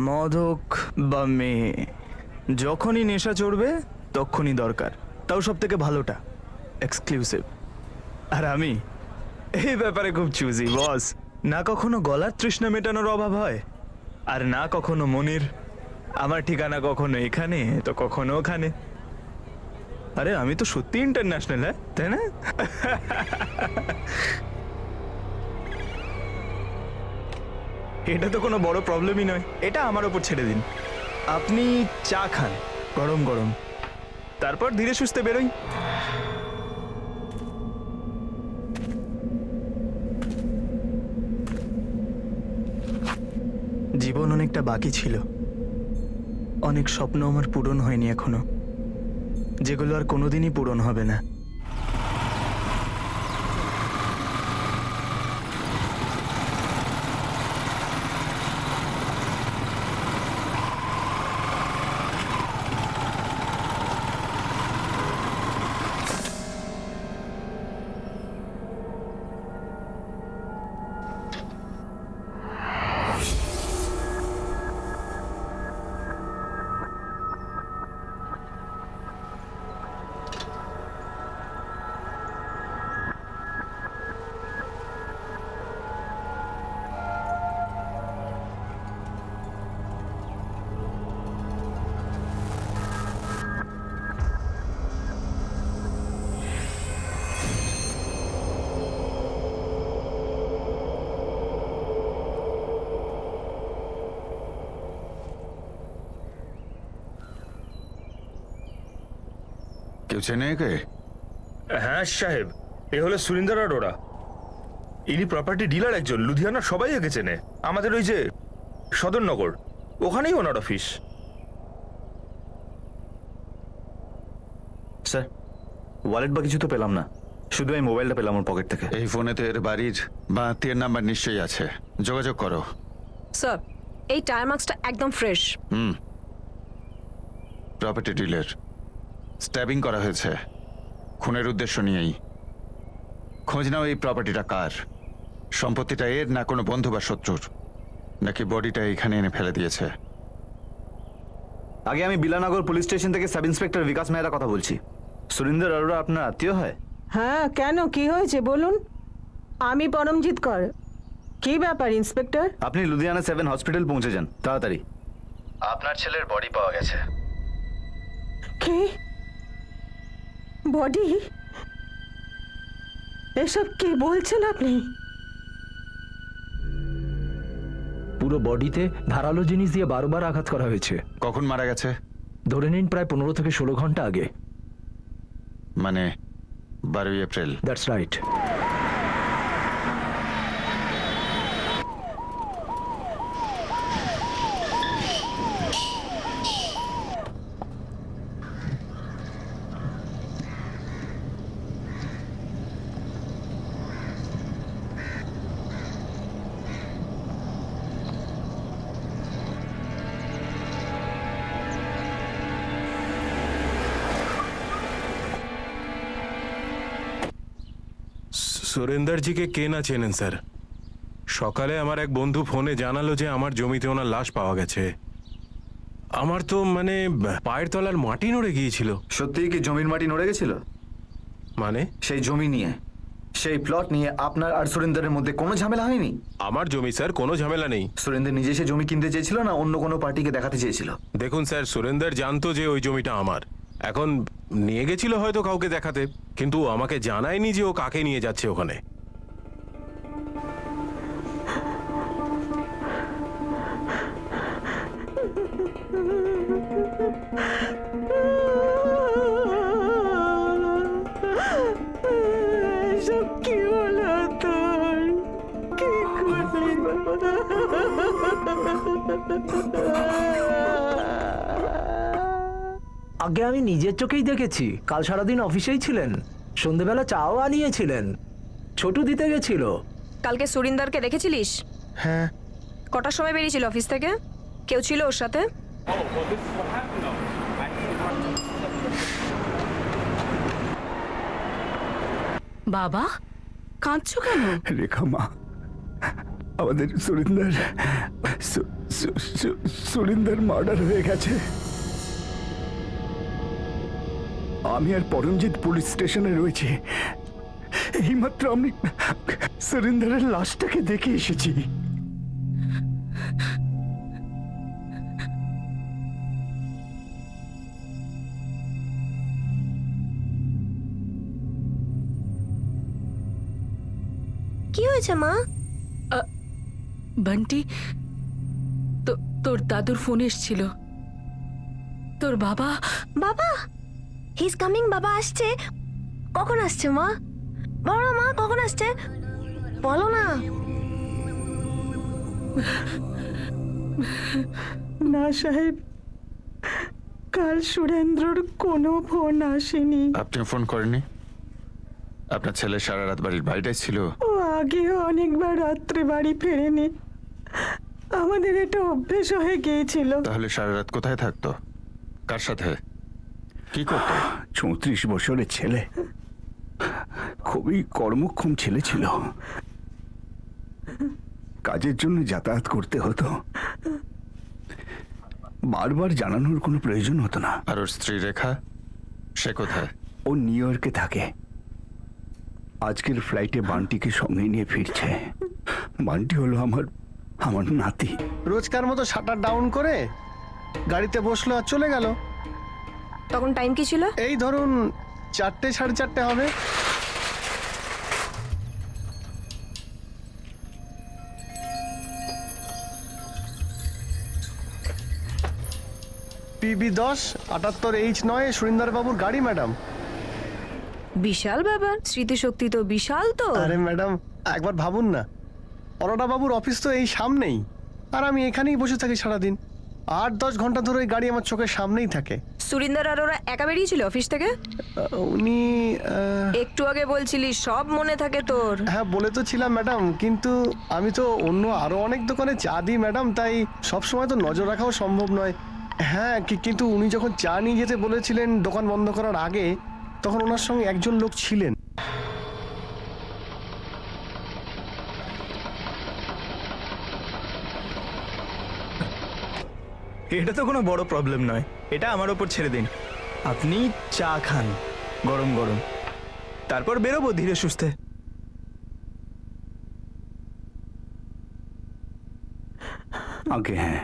মদক বা মেয়ে, যখনই নেশা চড়বে তখনই দরকার, তাও সব থেকে ভালোটা, এক্সক্লুসিভ। আর আমি এই ব্যাপারে খুব চুজি বস। না কখনো গলার তৃষ্ণা মেটানোর অভাব হয়, আর না কখনো মনির। আমার ঠিকানা কখনো এখানে তো কখনো ওখানে। আরে আমি তো সত্যি ইন্টারন্যাশনাল, হ্যাঁ তাই না? এটা তো কোনো বড় প্রবলেমই নয়, এটা আমার ওপর ছেড়ে দিন। আপনি চা খান গরম গরম, তারপর ধীরে সুস্থে বেরোই। জীবন অনেকটা বাকি ছিল, অনেক স্বপ্ন আমার পূরণ হয়নি এখনো, যেগুলো আর কোনোদিনই পূরণ হবে না। কেউ চেনে একে? হ্যাঁ সাহেব, এ হলো সুরিন্দর অরোরা। ইনি প্রপার্টি ডিলার একজন, লুধিয়ানা সবাই একে চেনে। আমাদের ওই যে সদরনগর, ওখানেই ওনার অফিস। স্যার, ওয়ালেট বা কিছু তো পেলাম না, শুধু এই মোবাইলটা পেলাম ওর পকেট থেকে। এই ফোনেতে এর বাড়ির বা আত্মীয়ের নাম্বার নিশ্চয়ই আছে, যোগাযোগ করো। স্যার, এই টায়ার মার্কসটা একদম ফ্রেশ। প্রপার্টি ডিলার, স্ট্যাবিং করা হয়েছে খুনের উদ্দেশ্য নিয়েই। খোঁজ নাও এই প্রপার্টিটা কার, সম্পত্তিটা এর না কোনো বন্ধু বা শত্রুর, নাকি বডিটা এখানে এনে ফেলে দিয়েছে। আগে আমি বিলানগর পুলিশ স্টেশন থেকে সাব ইন্সপেক্টর বিকাশ মেহরা কথা বলছি। সুরিন্দর অরোরা আপনার আত্মীয় হয়? হ্যাঁ, কেন, কি হয়েছে বলুন। আমি পরমজিৎ কর। কি ব্যাপার ইন্সপেক্টর? আপনি লুধিয়ানা 7 হসপিটাল পৌঁছে যান তাড়াতাড়ি। আপনার ছেলের বডি পাওয়া গেছে। কি বডি? এসব কি বলছেন আপনি? পুরো বডিতে ধারালো জিনিস দিয়ে বারবার আঘাত করা হয়েছে। কখন মারা গেছে? ধরে নিন প্রায় 15 থেকে 16 ঘন্টা আগে। মানে 12 এপ্রিল। That's right. সুরেন্দারজিকে কে না চেনেন স্যার? সকালে আমার এক বন্ধু ফোনে জানালো যে আমার জমিতে ওনার লাশ পাওয়া গেছে। আমার তো মানে পায়ের তলার মাটি নড়ে গিয়েছিল। সত্যিই কি জমির মাটি নড়ে গেছিল? মানে সেই জমি নিয়ে, সেই প্লট নিয়ে আপনার আর সুরিন্দরের মধ্যে কোনো ঝামেলা হয়নি? আমার জমি স্যার, কোনো ঝামেলা নেই। সুরিন্দর নিজে সে জমি কিনতে চেয়েছিল না অন্য কোনো পার্টিকে দেখাতে চেয়েছিল? দেখুন স্যার, সুরেন্দার জানতো যে ওই জমিটা আমার। এখন নিয়ে গেছিল হয়তো কাউকে দেখাতে, কিন্তু আমাকে জানায়নি যে ও কাকে নিয়ে যাচ্ছে ওখানে। এসব কি হলো তোর? কি করলি বাবা? আগে আমি নিজের চোখেই দেখেছি, কাল সারাদিন অফিসেই ছিলেন, সন্ধেবেলা চাও আনিয়েছিলেন, ছোটু দিতে গেছিল। কালকে সুরিন্দারকে দেখেছিলিস? হ্যাঁ। কটার সময় বেরিয়েছিল অফিস থেকে? কেউ ছিল ওর সাথে? বাবা, কাঁদছো কেন? রেখা মা, আমাদের সুরিন্দর সুরিন্দর মার্ডার হয়ে গেছে। আমি আর পরমজিৎ পুলিশ স্টেশনে রয়েছে। এইমাত্র আমি সুরিন্দরের লাশটাকে দেখে এসেছি। কি হয়েছে মা? বান্টি, তোর দাদুর ফোন এসেছিল। তোর বাবা বাবা, হি ইজ কামিং। বাবা আসছে। কখন আসছে মা? বলো না মা, কখন আসছে বলো না। না সাহেব, কাল সুরেন্দ্রর কোনো ফোন আসেনি। আপনি ফোন করেননি? আপনার ছেলে সারা রাত বাড়ির বাইরে ছিল। ও আগেও অনেকবার রাত্রে বাড়ি ফেরেনি। আমাদের এটা অভ্যেস হয়ে গিয়েছিল। তাহলে সারা রাত কোথায় থাকতো? কার সাথে? কি করতো? 34 বছরের ছেলে, খুবই কর্মক্ষম ছেলে ছিল। কাজের জন্য যাতায়াত করতে হতো, বারবার জানানোর কোনো প্রয়োজন হতো না। আর ওর স্ত্রী রেখা, সে কোথায়? ও নিউ ইয়র্কে থাকে। আজকের ফ্লাইটে বান্টিকে সঙ্গে নিয়ে ফিরছে। বান্টি হলো আমার নাতি। রোজকার মতো শাটার ডাউন করে গাড়িতে বসলো আর চলে গেল। তখন টাইম কি ছিল? এই ধরুন 4টে, 4:30 হবে। PB10 78H9 সুরিন্দর বাবুর গাড়ি ম্যাডাম। বিশাল ব্যাপার, স্মৃতিশক্তি তো বিশাল তো। আরে ম্যাডাম, একবার ভাবুন না, অরোরা বাবুর অফিস তো এই সামনেই, আর আমি এখানেই বসে থাকি সারাদিন। 8-10 ঘন্টা ধরে ওই গাড়ি আমার চোখের সামনেই থাকে। সুরিন্দর আর ওরা একা বেরিয়েছিল অফিস থেকে? উনি একটু আগে বলছিলি সব মনে থাকে তোর। হ্যাঁ বলে তো ছিলাম ম্যাডাম, কিন্তু আমি তো অন্য আরো অনেক দোকানে চা দিই ম্যাডাম, তাই সব সময় তো নজর রাখাও সম্ভব নয়। হ্যাঁ কিন্তু উনি যখন চা নিয়ে যেতে বলেছিলেন দোকান বন্ধ করার আগে, তখন ওনার সঙ্গে একজন লোক ছিলেন। এটা তো কোনো বড় প্রবলেম নয়, এটা আমার ওপর ছেড়ে দিন। আপনি চা খান গরম গরম, তারপর বেরোবো ধীরে সুস্থে। আগে হ্যাঁ,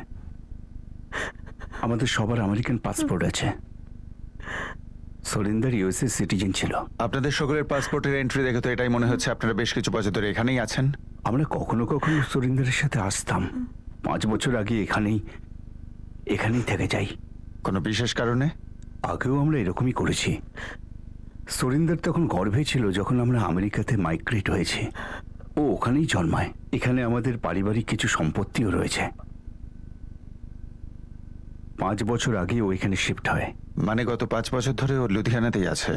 আমাদের সবার আমেরিকান পাসপোর্ট আছে। সুরিন্দর ইউএসএ সিটিজেন ছিল। আপনাদের সকলের পাসপোর্টের এন্ট্রি দেখে তো এটাই মনে হচ্ছে আপনারা বেশ কিছু বছর ধরে এখানেই আছেন। আমরা কখনো কখনো সুরিন্দরের সাথে আসতাম। 5 বছর আগে এখানেই থেকে যাই। কোনো বিশেষ কারণে? আগেও আমরা এরকমই করেছি। সুরিন্দর তখন গর্ভে ছিল যখন আমরা আমেরিকাতে মাইগ্রেট হয়েছি। ও ওখানেই জন্মায়। এখানে আমাদের পারিবারিক কিছু সম্পত্তিও রয়েছে। 5 বছর আগে ও এখানে শিফট হয়। মানে গত 5 বছর ধরে ও লুধিয়ানাতেই আছে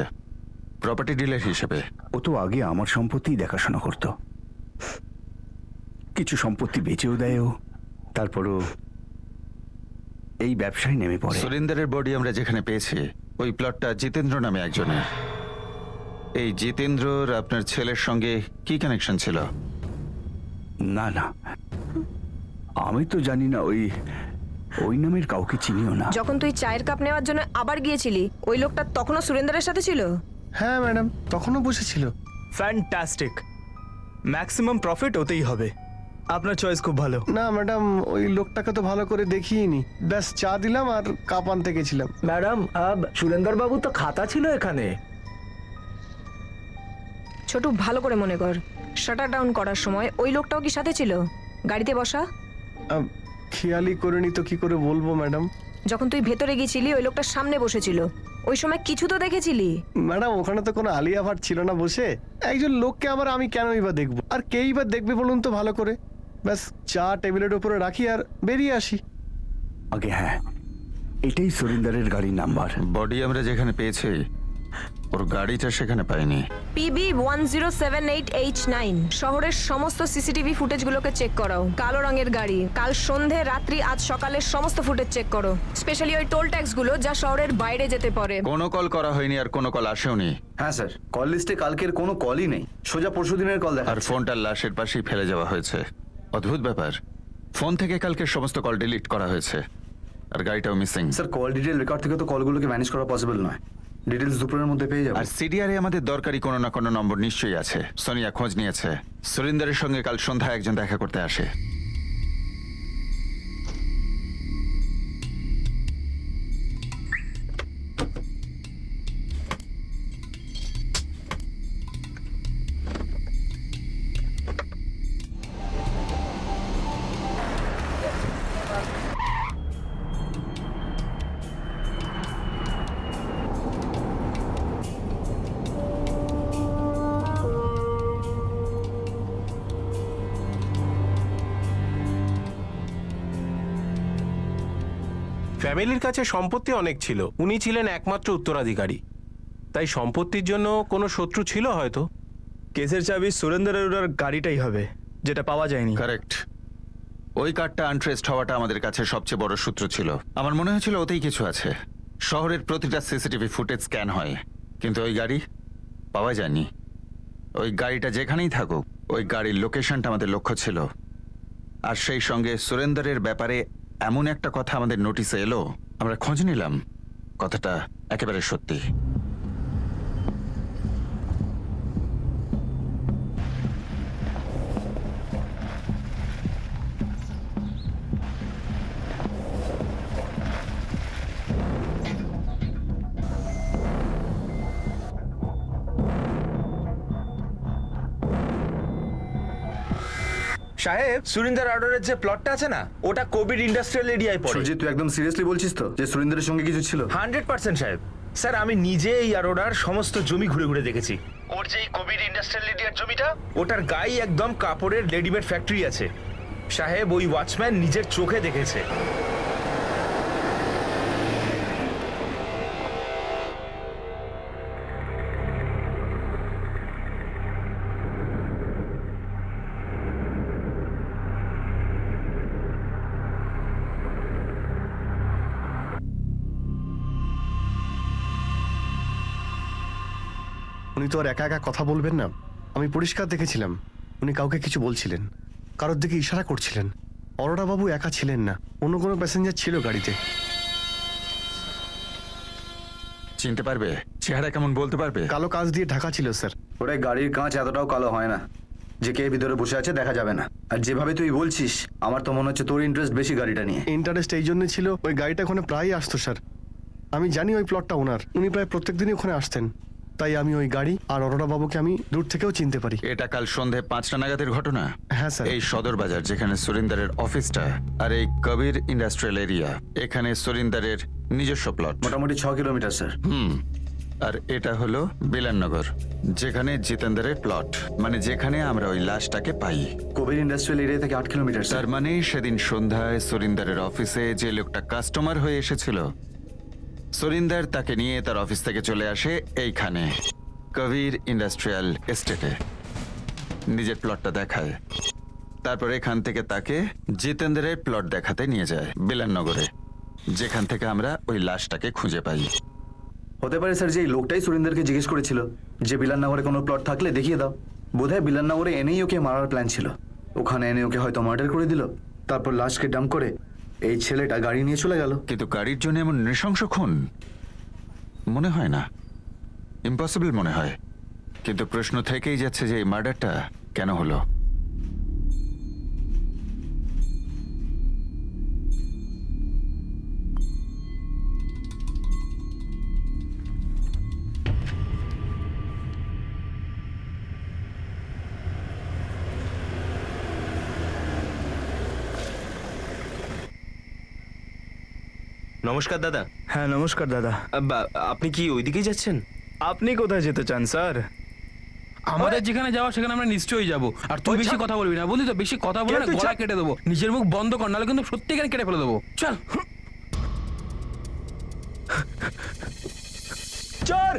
প্রপার্টি ডিলার হিসেবে। ও তো আগে আমার সম্পত্তি দেখাশোনা করত। কিছু সম্পত্তি বেচেও দেয় ও, তারপরও এই ব্যবসায় নেমে পড়ে। সুরিন্দরের বডি আমরা যেখানে পেয়েছি ওই প্লটটা জিতেন্দ্র নামে একজনের। এই জিতেন্দ্রর আপনার ছেলের সঙ্গে কি কানেকশন ছিল? না আমি তো জানি না, ওই নামের কাউকে চিনিও না। যখন তুই চায়ের কাপ নেওয়ার জন্য আবার গিয়েছিলি, ওই লোকটা তখনও সুরেন্দ্রের সাথে ছিল? হ্যাঁ ম্যাডাম, তখনও বসেছিল। ফ্যান্টাস্টিক, ম্যাক্সিমাম প্রফিট ওতেই হবে। আপনার চয়েস খুব ভালো। না ম্যাডাম, ওই লোকটাকে তো ভালো করে দেখিইনি, ব্যাস চা দিলাম আর কাপ আনতে গেছিলাম। ম্যাডাম, সুরেন্দর বাবু তো খাতা ছিল এখানে। ছোটু, ভালো করে মনে কর, শাটার ডাউন করার সময় ওই লোকটাও কি সাথে ছিল? গাড়িতে বসা? খেয়ালই করিনি তো কি করে বলবো ম্যাডাম। যখন তুই ভেতরে গিয়েছিলি ওই লোকটার সামনে বসেছিল, ওই সময় কিছু তো দেখেছিলি? ম্যাডাম, ওখানে তো কোনো আলিয়া ভাট ছিল না বসে। একজন লোককে আবার আমি কেনই বা দেখবো, আর কেই বা দেখবে বলুন তো ভালো করে। ব্যাস চা টেবিলের উপরে রাখি আর বেরিয়ে আসি। আগে হ্যাঁ, এটাই সুরিন্দরের গাড়ির নাম্বার। বডি আমরা যেখানে পেয়েছি ওর গাড়িটা সেখানে পাইনি। PB 1078H9। শহরের সমস্ত সিসিটিভি ফুটেজগুলোকে চেক করাও। কালো রঙের গাড়ি, কাল সন্ধে, রাত্রি, আজ সকালের সমস্ত ফুটেজ চেক করো। স্পেশালি ওই টোল ট্যাক্সগুলো যা শহরের বাইরে যেতে পারে। কোনো কল করা হয়নি আর কোনো কল আসেওনি। হ্যাঁ স্যার, কল লিস্টে কালকের কোনো কলই নেই, সোজা পরশুদিনের কল দেখা। আর ফোনটা লাশের পাশেই ফেলে যাওয়া হয়েছে। অদ্ভুত ব্যাপার। ফোন থেকে কালকে সমস্ত কল ডিলিট করা হয়েছে আর গাড়িটাও missing. Sir call detail record থেকে তো কলগুলোকে ম্যানেজ করা পসিবল নয়। ডিটেলস দুপুরের মধ্যে পেয়ে যাবে। আর সিডিআরে আমাদের দরকারি কোনো না কোনো নম্বর নিশ্চয়ই আছে। সোনিয়া খোঁজ নিয়েছে, সুরিন্দরের সঙ্গে কাল সন্ধ্যায় একজন দেখা করতে আসে। ফ্যামিলির কাছে সম্পত্তি অনেক ছিল, উনি ছিলেন একমাত্র উত্তরাধিকারী, তাই সম্পত্তির জন্য কোনো শত্রু ছিল হয়তো। কেসের চাবি সুরেন্দ্র অরোরার গাড়িটাই হবে, যেটা পাওয়া যায়নি। কারেক্ট। ওই কারটা আনট্রেসড হওয়াটা আমাদের কাছে সবচেয়ে বড় সূত্র ছিল। আমার মনে হয়েছিল ওতেই কিছু আছে। শহরের প্রতিটা সিসিটিভি ফুটেজ স্ক্যান হয়, কিন্তু ওই গাড়ি পাওয়া যায়নি। ওই গাড়িটা যেখানেই থাকুক, ওই গাড়ির লোকেশনটা আমাদের লক্ষ্য ছিল। আর সেই সঙ্গে সুরেন্দ্রের ব্যাপারে এমন একটা কথা আমাদের নোটিসে এলো, আমরা খোঁজ নিলাম, কথাটা একেবারে সত্যি। সাহেব, সুরিন্দর আরোরার যে প্লটটা আছে না, ওটা কোভিড ইন্ডাস্ট্রিয়াল এরিয়ায় পড়ে। সুরজিৎ, তুই একদম সিরিয়াসলি বলছিস তো যে সুরিন্দরের সঙ্গে কিছু ছিল? 100% সাহেব। স্যার, আমি নিজে এই আরোরার সমস্ত জমি ঘুরে ঘুরে দেখেছি। ওর যে কোভিড ইন্ডাস্ট্রিয়াল এরিয়ার জমিটা, ওটার গায়ে একদম কাপড়ের রেডিমেড ফ্যাক্টরি আছে। সাহেব, ওই ওয়াচম্যান নিজের চোখে দেখেছে। উনি তো আর একা একা কথা বলবেন না। আমি পরিষ্কার দেখেছিলাম উনি কাউকে কিছু বলছিলেন, কারোর দিকে ইশারা করছিলেন। অরোরা বাবু একা ছিলেন না, অন্য কোনো প্যাসেঞ্জার ছিল গাড়িতে। চিনতে পারবে? চেহারা কেমন বলতে পারবে? কালো কাঁচ দিয়ে ঢাকা ছিল স্যার। ওরে, গাড়ির কাঁচ এতটাও কালো হয় না যে কে ভিতরে বসে আছে দেখা যাবে না। আর যেভাবে তুই বলছিস, আমার তো মনে হচ্ছে তোর ইন্টারেস্ট বেশি গাড়িটা নিয়ে। ইন্টারেস্ট এই জন্য ছিল, ওই গাড়িটা ওখানে প্রায়ই আসতো স্যার। আমি জানি ওই প্লটটা ওনার, উনি প্রায় প্রত্যেকদিনই ওখানে আসতেন। তাই আমি ওই গাড়ি আর অরোরা বাবুকে আমি দূর থেকেও চিনতে পারি। এটা কাল সন্ধে 5টা নাগাদের ঘটনা। হ্যাঁ স্যার। এই সদর বাজার যেখানে সুরিন্দরের অফিসটা, আর এই কবির ইন্ডাস্ট্রিয়াল এরিয়া, এখানে সুরিন্দরের নিজস্ব প্লট। মোটামুটি 6 কিলোমিটার স্যার। আর এটা হলো বিলাননগর, যেখানে জিতেন্দ্রের প্লট, মানে যেখানে আমরা ওই লাশটাকে পাই। কবির ইন্ডাস্ট্রিয়াল এরিয়া থেকে 8 কিলোমিটার স্যার। তার মানে সেদিন সন্ধ্যায় সুরিন্দরের অফিসে যে লোকটা কাস্টমার হয়ে এসেছিল, সুরিন্দর তাকে নিয়ে তার অফিস থেকে চলে আসে এইখানে কবির ইন্ডাস্ট্রিয়াল এস্টেটে, নিজের প্লটটা দেখায়। তারপর এখান থেকে তাকে জিতেন্দ্রের প্লট দেখাতে নিয়ে যায় বিলাননগরে, যেখান থেকে আমরা ওই লাশটাকে খুঁজে পাই। হতে পারে স্যার যে এই লোকটাই সুরিন্দরকে জিজ্ঞেস করেছিল যে বিলাননগরে কোনো প্লট থাকলে দেখিয়ে দাও। বোধহয় বিলাননগরে এনেই ওকে মারার প্ল্যান ছিল। ওখানে এনে ওকে হয়তো মার্ডার করে দিল, তারপর লাশকে ডাম্প করে এই ছেলেটা গাড়ি নিয়ে চলে গেল। কিন্তু গাড়ির জন্য এমন নৃশংস খুন মনে হয় না, ইম্পসিবল মনে হয়। কিন্তু প্রশ্ন থেকেই যাচ্ছে যে এই মার্ডারটা কেন হলো। নমস্কার দাদা। হ্যাঁ নমস্কার দাদা। আপনি কি ওইদিকেই যাচ্ছেন? আপনি কোথায় যেতে চান স্যার? আমাদের যেখানে যাওয়া সেখানে আমরা নিশ্চয়ই যাব। আর তুই বেশি কথা বলবি না, বুঝলি তো? বেশি কথা বলে না গলা কেটে দেবো। নিজের মুখ বন্ধ কর, নাহলে কিন্তু সত্যি এখানে কেটে ফেলে দেবো। চল। চোর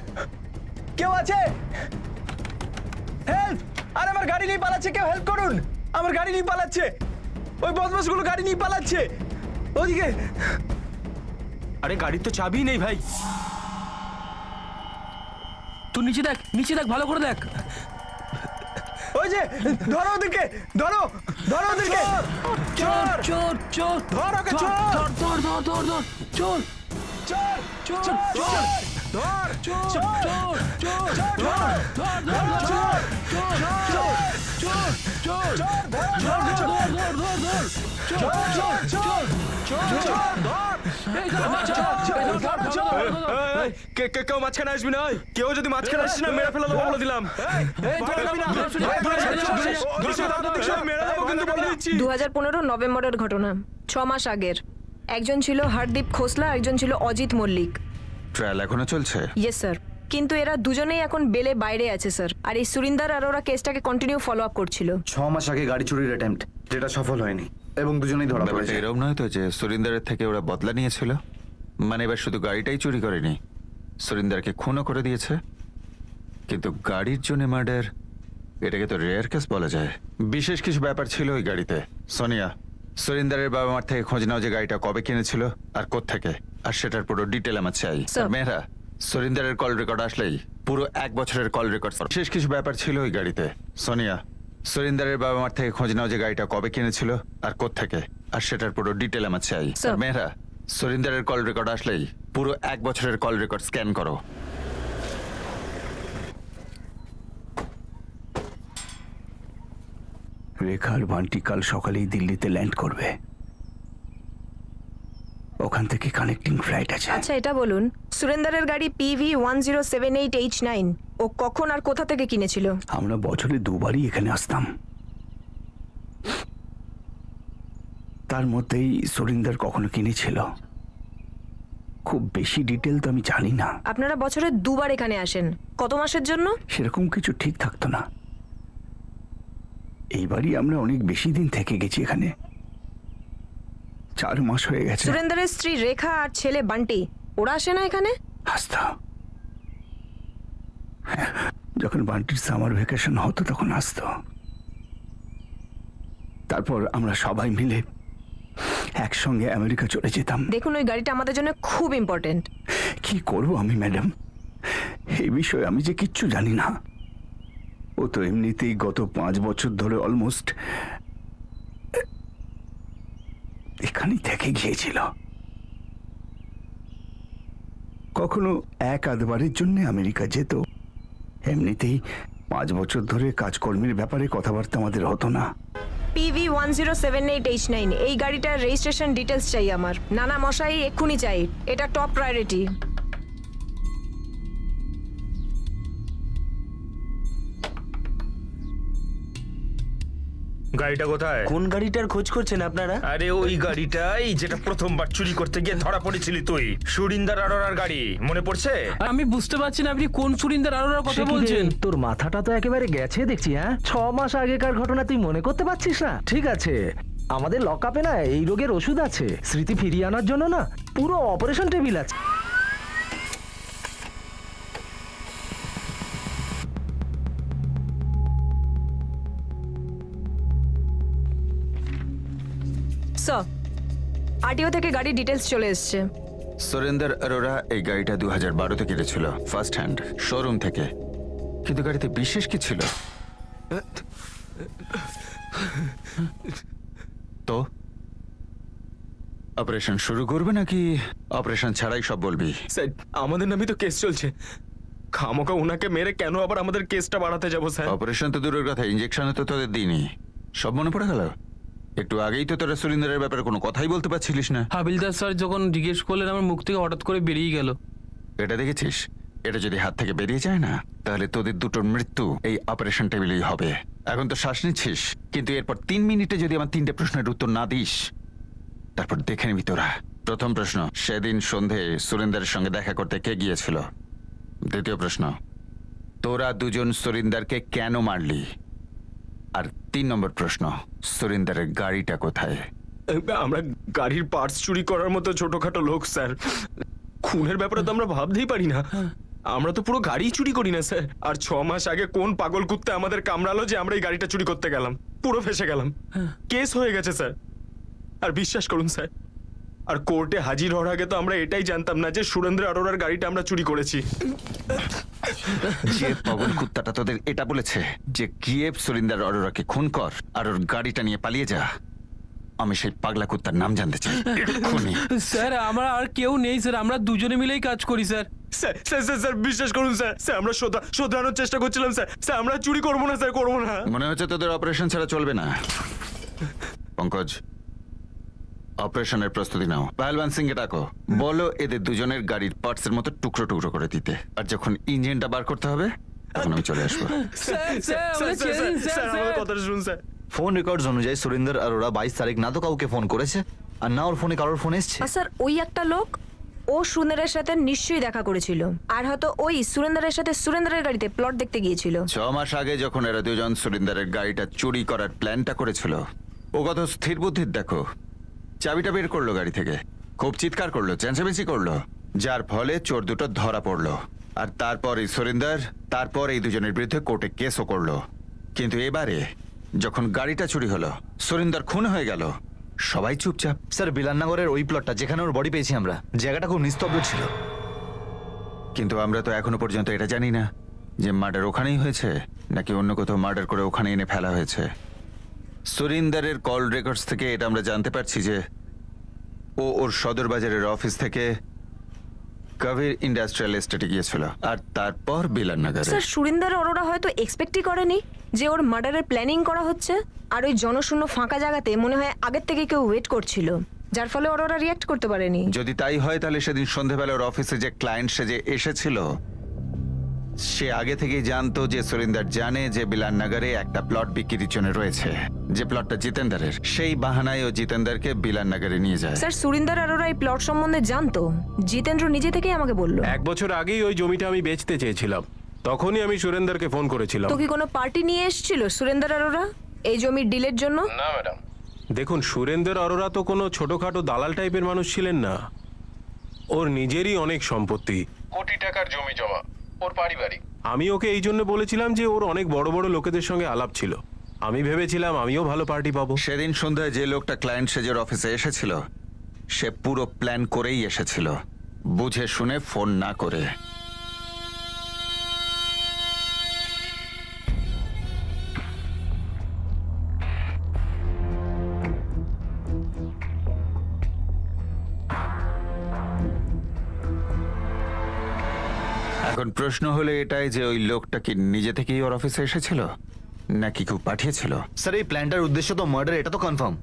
কেউ আছে? হেল্প! আরে আমার গাড়ি নিয়ে পালাচ্ছে, কেউ হেল্প করুন! আমার গাড়ি নিয়ে পালাচ্ছে, ওই বদমাশগুলো গাড়ি নিয়ে পালাচ্ছে ওদিকে। আরে গাড়ির তো চাবি নেই ভাই। তুই নিচে দেখ, নিচে দেখ, ভালো করে দেখ। ওই আছে, ধরো ওদেরকে, ধরো ধরো ওদেরকে। চোর চোর চোর ধর ওকে, চোর। ধর ধর ধর ধর ধর চোর চোর চোর চোর ধর চোর চোর চোর চোর ধর ধর ধর চোর চোর চোর চোর চোর ধর ধর ধর ধর ধর ধর চোর চোর চোর চোর ধর এই ধর কেউ মাঝখানে আসবি না, কেউ যদি মাঝখানে আসিস না মেরে ফেলে দেবো বলে দিলাম। মেরে দেবো কিন্তু বলে দিচ্ছি। 2015 নভেম্বরের ঘটনা, 6 মাস আগের। একজন ছিল হরদীপ খোসলা, একজন ছিল অজিত মল্লিক। ট্রায়াল এখনো চলছে? ইয়েস স্যার, কিন্তু এরা দুজনেই এখন বেলে বাইরে আছে স্যার। আর এই সুরিন্দার আর ওরা কেসটাকে কন্টিনিউ ফলো আপ করছিল। 6 মাস আগে গাড়ি চুরির অ্যাটেম্প্ট, যেটা সফল হয়নি, এবং দুজনেই ধরা ব্যাপারটা পড়েছে। এরকম নয় তো যে সুরিন্দারের থেকে ওরা বদলা নিয়েছিল? মানে এবার শুধু গাড়িটাই চুরি করেনি, সুরিন্দারকে খুনও করে দিয়েছে। কিন্তু গাড়ির জন্য মার্ডার, এটাকে তো রেয়ার কেস বলা যায়। বিশেষ কিছু ব্যাপার ছিল ওই গাড়িতে। সোনিয়া, সুরিন্দারের বাবা মার থেকে খোঁজ নাও যে গাড়িটা কবে কিনেছিল আর কোত্থেকে, আর সেটার পুরো ডিটেল আমার চাই। Sir. আর মেহরা, সুরিন্দারের কল রেকর্ড আসলেই পুরো 1 বছরের কল রেকর্ড। বিশেষ কিছু ব্যাপার ছিল ওই গাড়িতে। সোনিয়া, সুরিন্দারের বাবা মার থেকে খোঁজ নাও যে গাড়িটা কবে কিনেছিল আর কোত্থেকে, আর সেটার পুরো ডিটেল আমার চাই। Sir. আর মেহরা, সুরিন্দারের কল রেকর্ড আসলেই পুরো 1 বছরের কল রেকর্ড স্ক্যান করো। রেখা আর বান্টি কাল সকালেই দিল্লিতে ল্যান্ড করবে। ওখান থেকে কানেক্টিং ফ্লাইট আছে। আচ্ছা এটা বলুন, সুরেন্দারের গাড়ি PV1078H9 ও কখন আর কোথা থেকে কিনেছিল? আমরা বছরে 2বারই এখানে আসতাম, তার মধ্যেই সুরিন্দর কখনো কিনেছিল। খুব বেশি ডিটেল তো আমি জানি না। আপনারা বছরে 2বার এখানে আসেন, কত মাসের জন্য? সেরকম কিছু ঠিক থাকতো না। এইবারই আমরা অনেক বেশি দিন থেকে গেছি এখানে, 4 মাস হয়ে গেছে। সুরেন্দারের স্ত্রী রেখা আর ছেলে বান্টি, ওরা আসে না এখানে? আসতো, যখন বান্টির সামার ভ্যাকেশন হতো তখন আসতো। তারপর আমরা সবাই মিলে একসঙ্গে আমেরিকা চলে যেতাম। দেখুন, ওই গাড়িটা আমাদের জন্য খুব ইম্পর্টেন্ট। কি করব আমি ম্যাডাম, এই বিষয়ে আমি যে কিচ্ছু জানি না। ও তো এমনিতেই গত 5 বছর ধরে অলমোস্ট এখানেই থেকে গিয়েছিল। কখনো 1-2বারের জন্য আমেরিকা যেত। এমনিতেই 5 বছর ধরে কাজকর্মের ব্যাপারে কথাবার্তা আমাদের হতো না। PV1078H9 এই গাড়িটার রেজিস্ট্রেশন ডিটেলস চাই আমার। নানা মশাই এক্ষুনি চাই, এটা টপ প্রায়োরিটি। গাড়িটা কোথায়? কোন গাড়িটার খোঁজ করছেন আপনারা? আরে ওই গাড়িটাই যেটা প্রথমবার চুরি করতে গিয়ে ধরা পড়েছিলি তুই, সুরিন্দার আরোরার গাড়ি, মনে পড়ছে? আমি বুঝতে পারছি না আপনি কোন সুরিন্দার আরোরার কথা বলছেন। তোর মাথাটা তো একেবারে গেছে দেখছি। হ্যাঁ, 6 মাস আগেকার ঘটনা তুই মনে করতে পারছিস না? ঠিক আছে, আমাদের লকআপে না এই রোগের ওষুধ আছে, স্মৃতি ফিরিয়ে আনার জন্য না পুরো অপারেশন টেবিল আছে। স্যার, আরটিও থেকে গাড়ি ডিটেলস চলে এসছে। সুরেন্দার অরোরা এই গাড়িটা 2012-তে কিনেছিল, ফার্স্ট হ্যান্ড শোরুম থেকে। কিন্তু গাড়িতে বিশেষ কি ছিল? তো অপারেশন শুরু করবে নাকি অপারেশন ছাড়াই সব বলবি? স্যার, আমাদের নামই তো কেস চলছে। খামোকা ওনাকে মেরে কেন আবার আমাদের কেসটা বাড়াতে যাবো স্যার? অপারেশন তো দূরের কথা, ইঞ্জেকশনও তো তোদের দিইনি। সব মনে পড়ে গেল? একটু আগেই তো তোরা সুরিন্দারের ব্যাপারে কোনো কথাই বলতে পারছিলিস না। হাবিলদার স্যার যখন জিজ্ঞেস করলেন আমার মুখ থেকে হঠাৎ করে বেরিয়ে গেল। এটা দেখেছিস? এটা যদি হাত থেকে বেরিয়ে যায় না, তাহলে তোদের দুটোর মৃত্যু এই অপারেশন টেবিলেই হবে। এখন তো শ্বাস নিচ্ছিস, কিন্তু এরপর 3 মিনিটে যদি আমার 3টে প্রশ্নের উত্তর না দিস, তারপর দেখে নিবি তোরা। প্রথম প্রশ্ন, সেদিন সন্ধে সুরিন্দারের সঙ্গে দেখা করতে কে গিয়েছিল? দ্বিতীয় প্রশ্ন, তোরা দুজন সুরিন্দারকে কেন মারলি? আর 3 নম্বর প্রশ্ন, সুরিন্দারের গাড়িটা কোথায়? আমরা গাড়ির পার্টস চুরি করার মতো ছোটখাটো লোক স্যার। খুনের ব্যাপারে তো আমরা ভাবতেই পারি না। আমরা তো পুরো গাড়ি চুরি করি না স্যার। আর 6 মাস আগে কোন পাগল কুত্তে আমাদের কামড়ালো যে আমরা এই গাড়িটা চুরি করতে গেলাম, পুরো ফেসে গেলাম। কেস হয়ে গেছে স্যার। আর বিশ্বাস করুন স্যার, আর কোর্টে হাজির হওয়ার আগে তো আমরা এটাই জানতাম না যে সুরেন্দ্র অরোরার গাড়িটা আমরা চুরি করেছি। যে পাগল কুত্তাটা তোদের এটা বলেছে যে কিয়েভ সুরিন্দার অরোরাকে খুন কর আর ওর গাড়িটা নিয়ে পালিয়ে যা, আমি সেই পাগলা কুত্তার নাম জানতে চাই এক্ষুনি। স্যার আমরা আর কেউ নেই স্যার, আমরা দুজনে মিলেই কাজ করি sir. Sir sir sir sir বিশ্বাস করুন স্যার, স্যার আমরা শোধরানোর চেষ্টা করছিলাম স্যার, স্যার আমরা চুরি করবো না স্যার, করবো না। মনে হচ্ছে তোদের অপারেশন ছাড়া চলবে না। পঙ্কজ, অপারেশনের প্রস্তুতি নাও। পাহলওয়ান সিংকে ডাকো, বলো এদের দুজনের গাড়ির পার্টসের মতো টুকরো টুকরো করে দিতে, আর যখন ইঞ্জিনটা বার করতে হবে তখন আমি চলে আসবো। স্যার স্যার আমরা ছেড়ে দিন, স্যার স্যার আমাদের স্যার। কথাটা শুনুন স্যার। ফোন রেকর্ডস অনুযায়ী সুরিন্দর অরোরা 22 তারিখ না তো কাউকে ফোন করেছে আর না ওর ফোনে কারোর ফোন এসছে। আর স্যার ওই একটা লোক ও সুরেন্দ্রের সাথে নিশ্চয়ই দেখা করেছিল, আর হয়তো ওই সুরেন্দ্রের সাথে সুরেন্দ্রের গাড়িতে প্লট দেখতে গিয়েছিল। 6 মাস আগে যখন এরা দুজন সুরিন্দারের গাড়িটা চুরি করার প্ল্যানটা করেছিল, ও কত স্থির বুদ্ধির দেখো। চাবিটা বের করলো গাড়ি থেকে, খুব চিৎকার করলো, চেঁচামেচি করলো, যার ফলে চোর দুটো ধরা পড়লো। আর তারপর এই সুরিন্দার তারপর এই দুজনের বিরুদ্ধে কোর্টে কেসও করলো। কিন্তু এবারে যখন গাড়িটা চুরি হলো, সুরিন্দার খুন হয়ে গেল, সবাই চুপচাপ। স্যার বিলাননগরের ওই প্লটটা যেখানে ওর বডি পেয়েছি আমরা, জায়গাটা খুব নিস্তব্ধ ছিল। কিন্তু আমরা তো এখনো পর্যন্ত এটা জানি না যে মার্ডার ওখানেই হয়েছে নাকি অন্য কোথাও মার্ডার করে ওখানে এনে ফেলা হয়েছে। সুরিন্দারের কল রেকর্ডস থেকে এটা আমরা জানতে পারছি যে ও ওর সদর বাজারের অফিস থেকে কবির ইন্ডাস্ট্রিয়াল এস্টেটে গিয়েছিল আর তারপর বিলাননগরে। স্যার সুরিন্দর অরোরা হয়তো এক্সপেক্টই করেনি যে ওর মার্ডারের প্ল্যানিং করা হচ্ছে, আর ওই জনশূন্য ফাঁকা জায়গাতে মনে হয় আগের থেকে কেউ ওয়েট করছিল, যার ফলে অরোরা রিয়াক্ট করতে পারেনি। যদি তাই হয় তাহলে সেদিন সন্ধেবেলা ওর অফিসে যে ক্লায়েন্ট সেজে এসেছিল সে আগে থেকেই জানতো যে সুরিন্দর জানে যে বিলাননগরে একটা প্লট বিক্রির জন্য রয়েছে, যে প্লটটা জিতেন্দারের। সেই বাহানায় ও জিতেন্দারকে বিলাননগরে নিয়ে যায়। স্যার সুরিন্দর অরোরা এই প্লট সম্বন্ধে জানতো, জিতেন্দ্র নিজে থেকেই আমাকে বললো। 1 বছর আগেই ওই জমিটা আমি বেচতে চেয়েছিলাম, তখনই আমি সুরেন্দারকে ফোন করেছিলাম। তো কি কোনো পার্টি নিয়ে এসেছিল সুরেন্দর অরোরা এই জমির ডিলের জন্য? না ম্যাডাম। দেখুন, সুরেন্দ্র অরোরা তো কোনো ছোটখাটো দালাল টাইপের মানুষ ছিলেন না। ওর নিজেরই অনেক সম্পত্তি, কোটি টাকার জমি জমা, ওর পারিবারিক। আমি ওকে এই জন্য বলেছিলাম যে ওর অনেক বড় বড় লোকেদের সঙ্গে আলাপ ছিল, আমি ভেবেছিলাম আমিও ভালো পার্টি পাবো। সেদিন সন্ধ্যায় যে লোকটা ক্লায়েন্ট সেজের অফিসে এসেছিল সে পুরো প্ল্যান করেই এসেছিল, বুঝে শুনে ফোন না করে। এখন প্রশ্ন হলো এটাই যে ওই লোকটা কি নিজে থেকেই ওর অফিসে এসেছিল নাকি কেউ পাঠিয়েছিল? স্যার এই প্ল্যানটার উদ্দেশ্য তো মার্ডার, এটা তো কনফার্ম।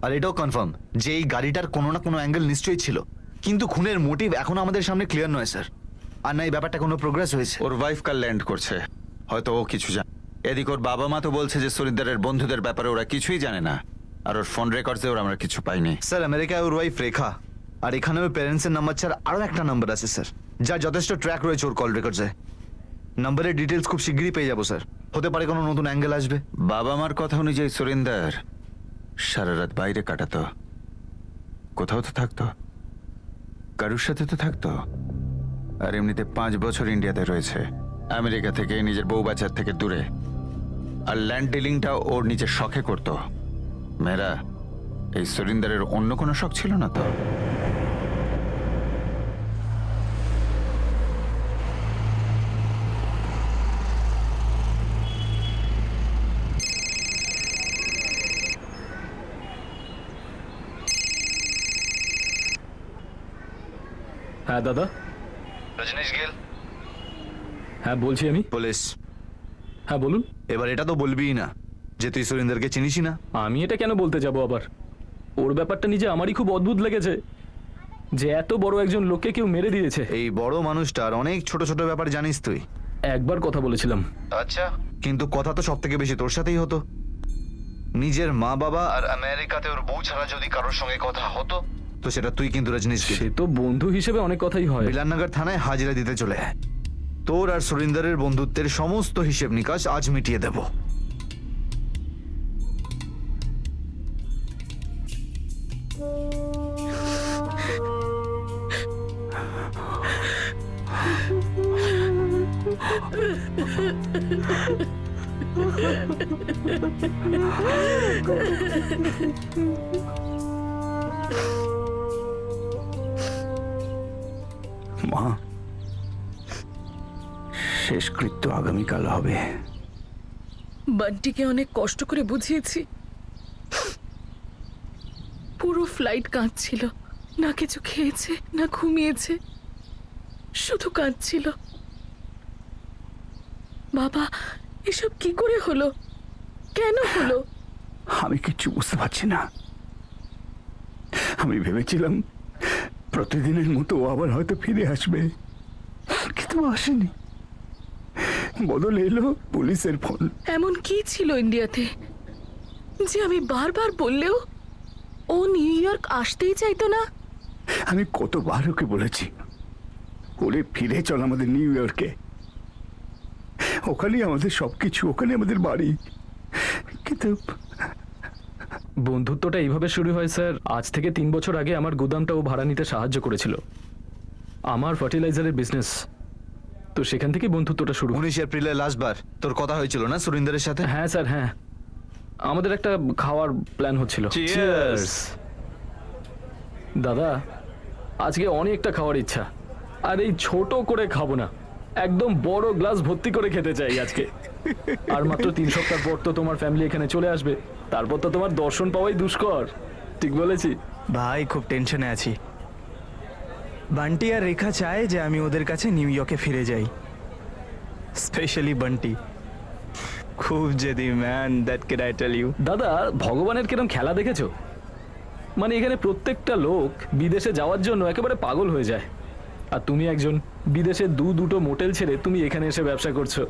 আর এটাও কনফার্ম যে এই গাড়িটার কোনো না কোনো অ্যাঙ্গেল নিশ্চয়ই ছিল, কিন্তু খুনের মোটিভ এখনো আমাদের সামনে ক্লিয়ার নয় স্যার। আর না এই ব্যাপারটা কোনো প্রোগ্রেস হয়েছে। ওর ওয়াইফ কাল ল্যান্ড করছে, হয়তো ও কিছু জানে। এদিক ওর বাবা মা তো বলছে যে সুরিন্দারের বন্ধুদের ব্যাপারে ওরা কিছুই জানে না, আর ওর ফোন রেকর্ডসে ওরা আমরা কিছু পাইনি। স্যার আমেরিকায় ওর ওয়াইফ রেখা, আর এখানে ওর প্যারেন্টসের নাম্বার ছাড়া আরও একটা নাম্বার আছে স্যার, যা যথেষ্ট ট্র্যাক রয়েছে ওর কল রেকর্ডসে। নাম্বারের ডিটেলস খুব শীঘ্রই পেয়ে যাবো স্যার, হতে পারে কোনো নতুন অ্যাঙ্গেল আসবে। বাবা মার কথা অনুযায়ী সুরিন্দার সারা রাত বাইরে কাটাতো, কোথাও তো থাকতো, কারুর সাথে তো থাকতো। আর এমনিতে 5 বছর ইন্ডিয়াতে রয়েছে, আমেরিকা থেকে নিজের বউ বাচ্চার থেকে দূরে। আর ল্যান্ড ডিলিংটা ওর নিজের শখে করতো। মেয়েরা, এই সুরিন্দারের অন্য কোনো শখ ছিল না তো? হ্যাঁ দাদা। রজনীশ গেল? হ্যাঁ বলছি আমি। পুলিশ। হ্যাঁ বলুন। এবার এটা তো বলবিই না যে তুই সুরিন্দরকে চিনিসই না। আমি এটা কেন বলতে যাব আবার? ওর ব্যাপারটা নিজে আমারই খুব অদ্ভুত লেগেছে যে এত বড় একজন লোককে কেউ মেরে দিয়েছে। এই বড় মানুষটার অনেক ছোট ছোট ব্যাপার জানিস তুই। একবার কথা বলেছিলাম। আচ্ছা, কিন্তু কথা তো সব থেকে বেশি তোর সাথেই হতো। নিজের মা বাবা আর আমেরিকাতে ওর বউ ছাড়া যদি কারোর সঙ্গে কথা হতো তো সেটা তুই কিন্তু রজনীশ। সে তো বন্ধু হিসেবে অনেক কথাই হয়। বিলাননগর থানায় হাজিরা দিতে চলে আয়। তোর আর সুরিন্দরের বন্ধুত্বের সমস্ত হিসেব নিকাশ আজ মিটিয়ে দেব। মা, শেষকৃত্য আগামীকাল হবে। বান্টিকে অনেক কষ্ট করে বুঝিয়েছি। পুরো ফ্লাইট কাঁদছিল, না কিছু খেয়েছে না ঘুমিয়েছে, শুধু কাঁদছিল। বাবা, এসব কি করে হলো? কেন হলো? আমি কিচ্ছু বুঝতে পারছি না। আমি ভেবেছিলাম প্রতিদিনের মতো ও আবার হয়তো ফিরে আসবে, কিন্তু আসেনি। বদলে এলো পুলিশের ফোন। এমন কি ছিল ইন্ডিয়াতে যে আমি বারবার বললেও ও নিউ ইয়র্ক আসতেই চাইতো না? আমি কতবার ওকে বলেছি, ওরে ফিরে চল আমাদের নিউ ইয়র্কে, ওখানেই আমাদের সবকিছু, ওখানে আমাদের বাড়ি। কিন্তু বন্ধুত্বটা এইভাবে শুরু হয় স্যার। আজ থেকে 3 বছর আগে আমার গুদামটা ও ভাড়া নিতে সাহায্য করেছিল, আমার ফার্টিলাইজারের বিজনেস। তো সেখান থেকে বন্ধুত্বটা শুরু। 19 এপ্রিলে লাস্টবার তোর কথা হয়েছিল না সুরিন্দরের সাথে? হ্যাঁ স্যার, হ্যাঁ। আমাদের একটা খাওয়ার প্ল্যান হচ্ছিল। Cheers! দাদা, আজকে অনেকটা খাওয়ার ইচ্ছা, আর এই ছোট করে খাবো না, একদম বড় গ্লাস ভর্তি করে খেতে চাই আজকে। আর মাত্র 3 সপ্তাহ পর তো তোমার ফ্যামিলি এখানে চলে আসবে, তারপর তো তোমার দর্শন পাওয়াই দুষ্কর। ঠিক বলেছি? ভাই খুব টেনশনে আছি। বান্টি আর রেখা চায় যে আমি ওদের কাছে নিউ ইয়র্কে ফিরে যাই, স্পেশালি বান্টি। খুব জেদি man, that can I tell you. দাদা, ভগবানের কিরম খেলা দেখেছো? মানে এখানে প্রত্যেকটা লোক বিদেশে যাওয়ার জন্য একেবারে পাগল হয়ে যায়, আর তুমি একজন বিদেশে দুটো মোটেল ছেড়ে তুমি এখানে এসে ব্যবসা করছো।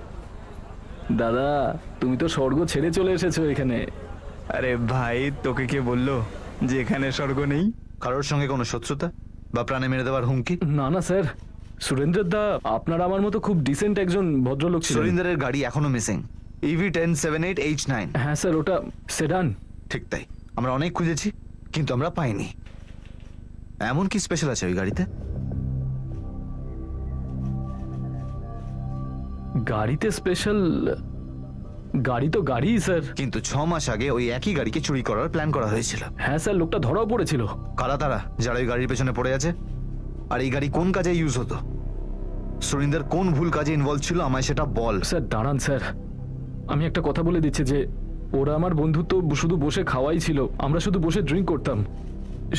দাদা, তুমি তো স্বর্গ ছেড়ে চলে এসেছো এখানে। আরে ভাই, তোকে কে বললো যে এখানে স্বর্গ নেই? কারোর সঙ্গে কোনো শত্রুতা বা প্রাণে মেরে দেওয়ার হুমকি? না না স্যার, সুরেন্দ্র দা আপনার আমার মতো খুব ডিসেন্ট একজন ভদ্রলোক ছিলেন। সুরিন্দরের গাড়ি এখনো মিসিং, ইভি 1078H9। হ্যাঁ স্যার, ওটা সেডান। ঠিক তাই, আমরা অনেক খুঁজেছি কিন্তু আমরা পাইনি। এমন কি স্পেশাল আছে ওই গাড়িতে? গাড়িতে স্পেশাল? গাড়ি তো গাড়ি স্যার। কিন্তু 6 মাস আগে ওই একই গাড়িকে চুরি করার প্ল্যান করা হয়েছিল। হ্যাঁ স্যার, লোকটা ধরাও পড়েছিল। কারা তারা যারা ওই গাড়ির পেছনে পড়ে আছে? আর এই গাড়ি কোন কাজে ইউজ হতো? সুরিন্দর কোন ভুল কাজে ইনভলভ ছিল, আমায় সেটা বল। স্যার দাঁড়ান স্যার, আমি একটা কথা বলে দিচ্ছি যে ওরা আমার বন্ধুত্ব শুধু বসে খাওয়াই ছিল, আমরা শুধু বসে ড্রিঙ্ক করতাম।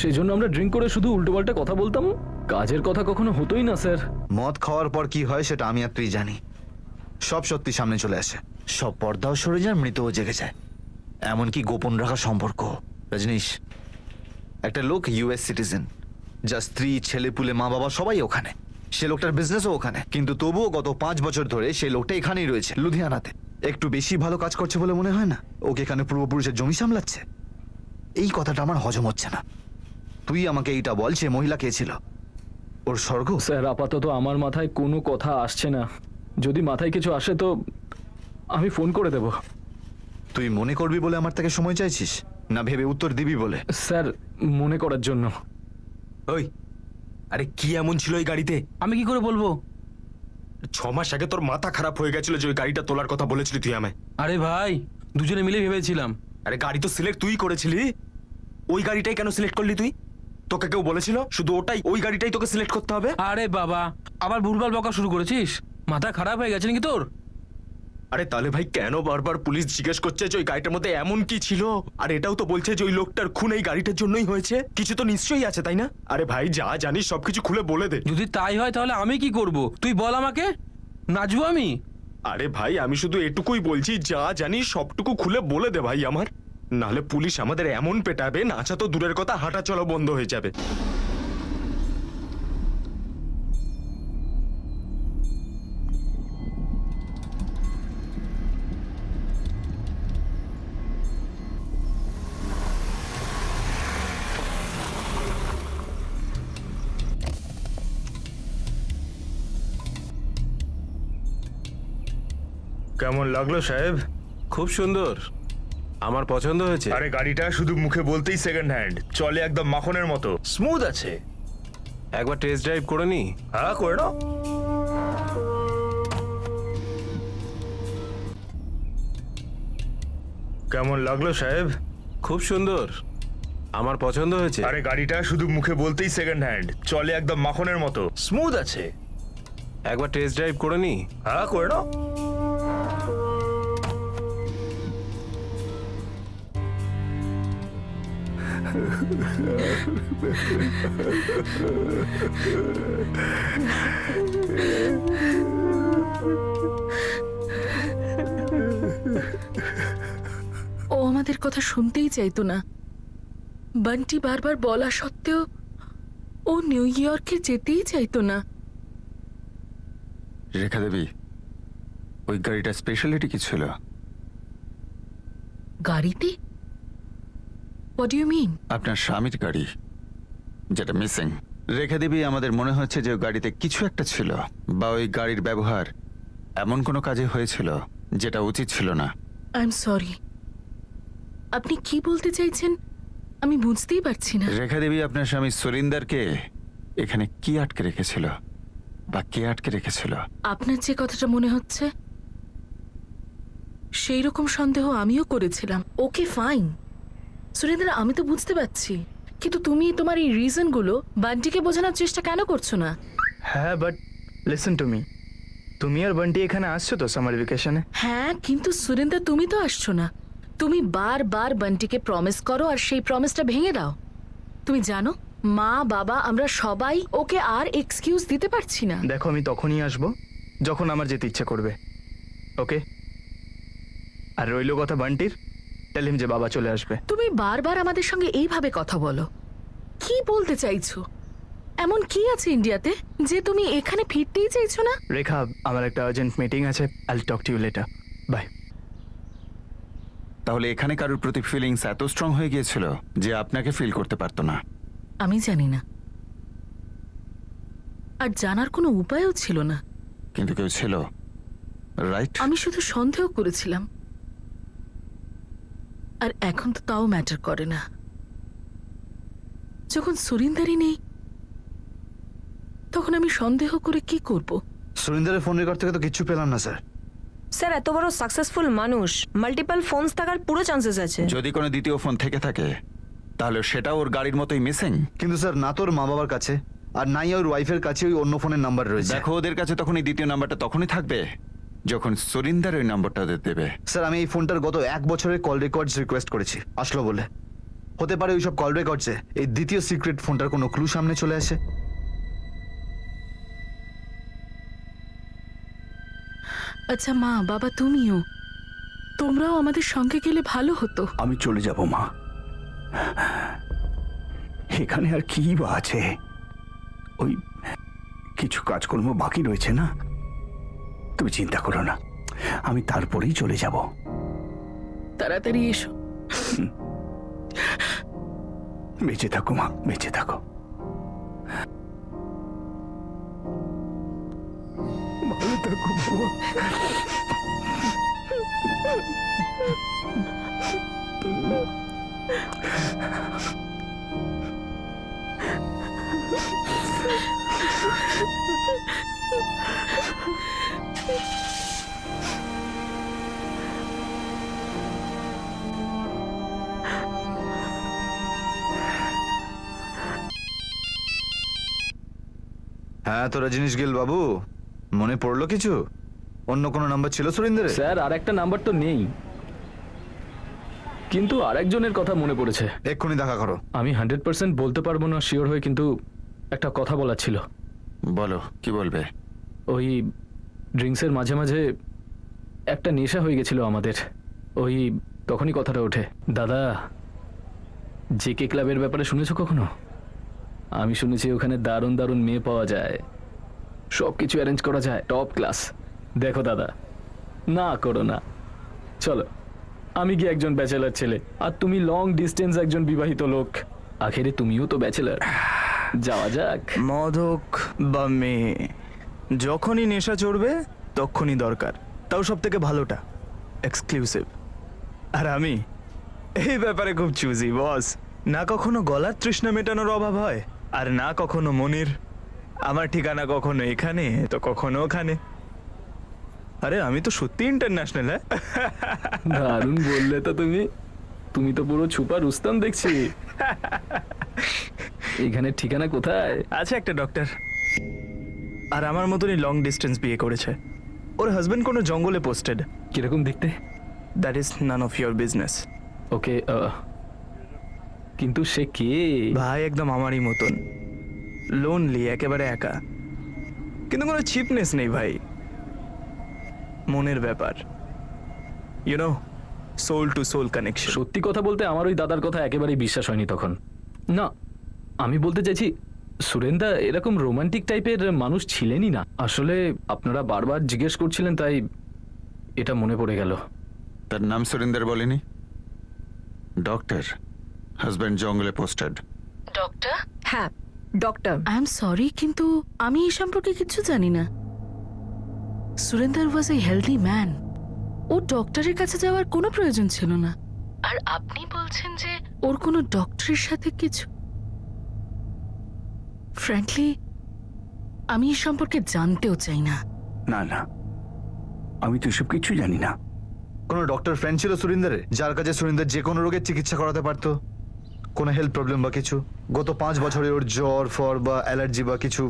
সেই জন্য আমরা ড্রিঙ্ক করে শুধু উল্টোপাল্টা কথা বলতাম, কাজের কথা কখনো হতোই না স্যার। মদ খাওয়ার পর কি হয় সেটা আমি আর তুই জানি। সব সত্যি সামনে চলে আসে, সব পর্দাও সরে যায়, মৃতও জেগে যায়, এমনকি গোপন রাখা সম্পর্ক। রজনীশ, একটা লোক ইউএস সিটিজেন, যার স্ত্রী, ছেলেপুলে, মা বাবা সবাই ওখানে, সে লোকটার বিজনেসও ওখানে, কিন্তু তবুও গত 5 বছর ধরে সেই লোকটা এখানেই রয়েছে, লুধিয়ানাতে। একটু বেশি ভালো কাজ করছে বলে মনে হয় না? ওকে এখানে পূর্বপুরুষের জমি সামলাচ্ছে। এই কথাটা আমার হজম হচ্ছে না। তুই আমাকে এইটা বল, সে মহিলা কে ছিল? ওর স্বর্গ? স্যার আপাতত আমার মাথায় কোনো কথা আসছে না, যদি মাথায় কিছু আসে তো আমি ফোন করে দেব। তুই মনে করবি বলে আমার থেকে সময় চাইছিস, না ভেবে উত্তর দিবি বলে? স্যার, মনে করার জন্য। ওই, আরে কি এমন ছিল এই গাড়িতে? আমি কি করে বলবো? 6 মাস আগে তোর মাথা খারাপ হয়ে গেছিল যে ওই গাড়িটা তোলার কথা বলেছিলি তুই আমায়। আরে ভাই, দুজনে মিলে ভেবেছিলাম। আরে গাড়ি তো সিলেক্ট তুই করেছিলি, ওই গাড়িটাই কেন সিলেক্ট করলি তুই? তোকে কেউ বলেছিল শুধু ওই গাড়িটাই তোকে সিলেক্ট করতে হবে? আরে বাবা, আবার ভুলভাল বকা শুরু করেছিস? মাথা খারাপ হয়ে গেছে নাকি তোর? আরে তাহলে ভাই কেন বারবার পুলিশ জিজ্ঞেস করছে যে ওই গাড়িটার মধ্যে এমন কি ছিল? আর এটাও তো বলছে যে ওই লোকটার খুন এই গাড়িটার জন্যই হয়েছে, কিছু তো নিশ্চয়ই আছে, তাই না? আরে ভাই যা জানিস সবকিছু খুলে বলে দে। যদি তাই হয় তাহলে আমি কি করব? তুই বল আমাকে, নাচবো আমি? আরে ভাই আমি শুধু এটুকুই বলছি, যা জানিস সবটুকু খুলে বলে দে ভাই আমার, নাহলে পুলিশ আমাদের এমন পেটাবে, নাচা তো দূরের কথা, হাঁটা চলা বন্ধ হয়ে যাবে। কেমন লাগলো সাহেব? খুব সুন্দর, আমার পছন্দ হয়েছে। আরে গাড়িটা শুধু মুখে বলতেই সেকেন্ড হ্যান্ড, চলে একদম মাখনের মতো, স্মুথ আছে। একবার টেস্ট ড্রাইভ করে নি? হ্যাঁ করে নাও। কেমন লাগলো সাহেব? খুব সুন্দর, আমার পছন্দ হয়েছে। আরে গাড়িটা শুধু মুখে বলতেই সেকেন্ড হ্যান্ড, চলে একদম মাখনের মতো, স্মুথ আছে। একবার টেস্ট ড্রাইভ করে নি? হ্যাঁ করে নাও। ও আমাদের কথা শুনতেই চাইতো না। বান্টি বারবার বলা সত্ত্বেও ও নিউ ইয়র্কে যেতেই চাইতো না। রেখা দেবী, ওই গাড়িটার স্পেশালিটি কি ছিল? গাড়িতে? What do you mean? আপনার স্বামীর গাড়ি, যেটা মিসিং। রেখা দেবী, আমাদের মনে হচ্ছে যে ওই গাড়িতে কিছু একটা ছিল, বা ওই গাড়ির ব্যবহার এমন কোনো কাজে হয়েছিল যেটা উচিত ছিল না। আই এম সরি, আপনি কি বলতে চাইছেন আমি বুঝতেই পারছি না। রেখা দেবী, আপনার স্বামী সুরিন্দারকে এখানে কি আটকে রেখেছিল, বা কে আটকে রেখেছিল? আপনার যে কথাটা মনে হচ্ছে সেই রকম সন্দেহ আমিও করেছিলাম। ওকে ফাইন সুরেন্দ্র, আমি তো বুঝতে পারছি, কিন্তু তুমি তোমার এই রিজনগুলো বান্টিকে বোঝানোর চেষ্টা কেন করছো না? হ্যাঁ, বাট লিসেন টু মি, তুমি আর বান্টি এখানে আসছো তো সামার ভ্যাকেশনে? হ্যাঁ, কিন্তু সুরেন্দ্র তুমি তো আসছো না। তুমি বারবার বান্টিকে প্রমিস করো আর সেই প্রমিসটা ভেঙে দাও। তুমি জানো মা বাবা আমরা সবাই ওকে আর এক্সকিউজ দিতে পারছি না। দেখো, আমি তখনই আসবো যখন আমার যেতে ইচ্ছে করবে, ওকে? আর রইলো কথা বান্টির, টেল হিম যে বাবা চলে আসবে। তুমি বারবার আমাদের সঙ্গে এইভাবে কথা বলো, কি বলতে চাইছো? এমন কি আছে ইন্ডিয়াতে যে তুমি এখানে ফিরতেই চাইছো না? রেখা, আমার একটা আর্জেন্ট মিটিং আছে, I will talk to you later, bye. তাহলে এখানে কারোর প্রতি ফিলিংস এত স্ট্রং হয়ে গিয়েছিল যে আপনাকে ফিল করতে পারতো না? আমি জানি না, আর জানার কোনো উপায়ও ছিল না। কিন্তু কেউ ছিল, রাইট? আমি শুধু সন্দেহ করেছিলাম, আর এখন তো তাও ম্যাটার করে না। যখন সুরিন্দারই নেই তখন আমি সন্দেহ করে কি করব? সুরিন্দারের ফোন রেকর্ড থেকে তো কিচ্ছু পেলাম না স্যার। স্যার, এত বড় সাকসেসফুল মানুষ, মাল্টিপল ফোনস থাকার পুরো চান্সেস আছে। যদি কোনো দ্বিতীয় ফোন থেকে থাকে তাহলে সেটা ওর গাড়ির মতোই মিসিং। কিন্তু স্যার, না তোর মা বাবার কাছে আর নাই ওর ওয়াইফের কাছে ওই অন্য ফোনের নাম্বার রয়েছে। দেখো, ওদের কাছে তখন এই দ্বিতীয় নাম্বারটা তখনই থাকবে যখন সুরিন্দার ওই নাম্বারটা ওদের দেবে। স্যার, আমি এই ফোনটার গত 1 বছরের কল রেকর্ডস রিকোয়েস্ট করেছি, আসলো বলে। হতে পারে ওইসব কল রেকর্ডসে এই দ্বিতীয় সিক্রেট ফোনটার কোনো ক্লু সামনে চলে আসে। আচ্ছা মা বাবা, তুমিও তোমরাও আমাদের সঙ্গে গেলে ভালো হতো। আমি চলে যাব মা, এখানে আর কি বা আছে? ওই কিছু কাজকর্ম বাকি রয়েছে না, তুমি চিন্তা করো না, আমি তারপরেই চলে যাব। তাড়াতাড়ি এসো। বেঁচে থাকো মা, বেঁচে থাকো। ভালো থাকো বাবা। হ্যাঁ, তোরা জিনিস গেল বাবু, মনে পড়লো কিছু? অন্য কোনো নাম্বার ছিল সুরিন্দারের? স্যার, আর একটা নাম্বার তো নেই, কিন্তু আরেকজনের কথা মনে পড়েছে। এক্ষুনি দেখা করো। আমি 100% বলতে পারবো না শিওর হয়ে, কিন্তু একটা কথা বলার ছিল। বলো, কি বলবে? ওই ড্রিঙ্কসের মাঝে মাঝে একটা নেশা হয়ে গেছিল আমাদের, ওই তখনই কথাটা ওঠে। দাদা, জেকে ক্লাবের ব্যাপারে শুনেছো কখনো? আমি শুনেছি ওখানে দারুণ দারুণ মেয়ে পাওয়া যায়, সব কিছু অ্যারেঞ্জ করা যায়, টপ ক্লাস। দেখো দাদা, না করো না, চলো। আমি কি একজন ব্যাচেলার ছেলে, আর তুমি লং ডিস্টেন্স একজন বিবাহিত লোক, আখেরে তুমিও তো ব্যাচেলার, যাওয়া যাক। মদক বা মেয়ে, যখনই নেশা চড়বে তখনই দরকার, তাও সব থেকে ভালোটা, এক্সক্লুসিভ। আর আমি এই ব্যাপারে খুব চুজি বস। না কখনো গলার তৃষ্ণা মেটানোর অভাব হয়, আর না কখনো মনির। আমার ঠিকানা কখনো এখানে তো কখনো ওখানে। আরে আমি তো সত্যি ইন্টারন্যাশনাল। হ্যাঁ, দারুণ বললে তো তুমি, তুমি তো পুরো ছুপা রুস্তম দেখছি। এখানে ঠিকানা কোথায়? আছে একটা ডক্টর, আর আমার মতনই লং ডিস্টেন্স বিয়ে করেছে। ওর হাজবেন্ড কোনো জঙ্গলে পোস্টেড। কিরকম দেখতে? That is none of your business. Okay, কিন্তু সে কে? ভাই একদম আমারই মতন, লোনলি, একেবারে একা, কিন্তু কোনো চিপনেস নেই ভাই, মনের ব্যাপার, you know, soul to soul connection. সত্যি কথা বলতে আমার ওই দাদার কথা একেবারেই বিশ্বাস হয়নি তখন। না, আমি বলতে চাইছি সুরেন্দা এরকম রোমান্টিক টাইপের মানুষ ছিলেনই না। আসলে আপনারা বারবার জিজ্ঞেস করছিলেন তাই এটা মনে পড়ে গেল। তার নাম সুরিন্দর বলেনি? ডক্টর, হাজব্যান্ড জঙ্গলে পোস্টেড। ডক্টর? হ্যাঁ, ডক্টর। আই এম সরি, কিন্তু আমি এই সম্পর্কে কিছু জানি না। সুরেন্দার ওয়াজ এ হেলদি ম্যান। ও ডক্টরের কাছে যাওয়ার কোনো প্রয়োজন ছিল না। আর আপনি বলছেন যে ওর কোনো ডক্টরের সাথে কিছু? ফ্র্যাঙ্কলি আমি এই সম্পর্কে জানতেও চাই না। না না, আমি তো এসব কিছু জানি না। কোনো ডক্টর ফ্রেন্ড ছিল সুরিন্দরের, যার কাছে সুরিন্দর যে কোনো রোগের চিকিৎসা করাতে পারতো? কোনো হেলথ প্রবলেম বা কিছু? গত 5 বছরে ওর জ্বর ফর বা অ্যালার্জি বা কিছু,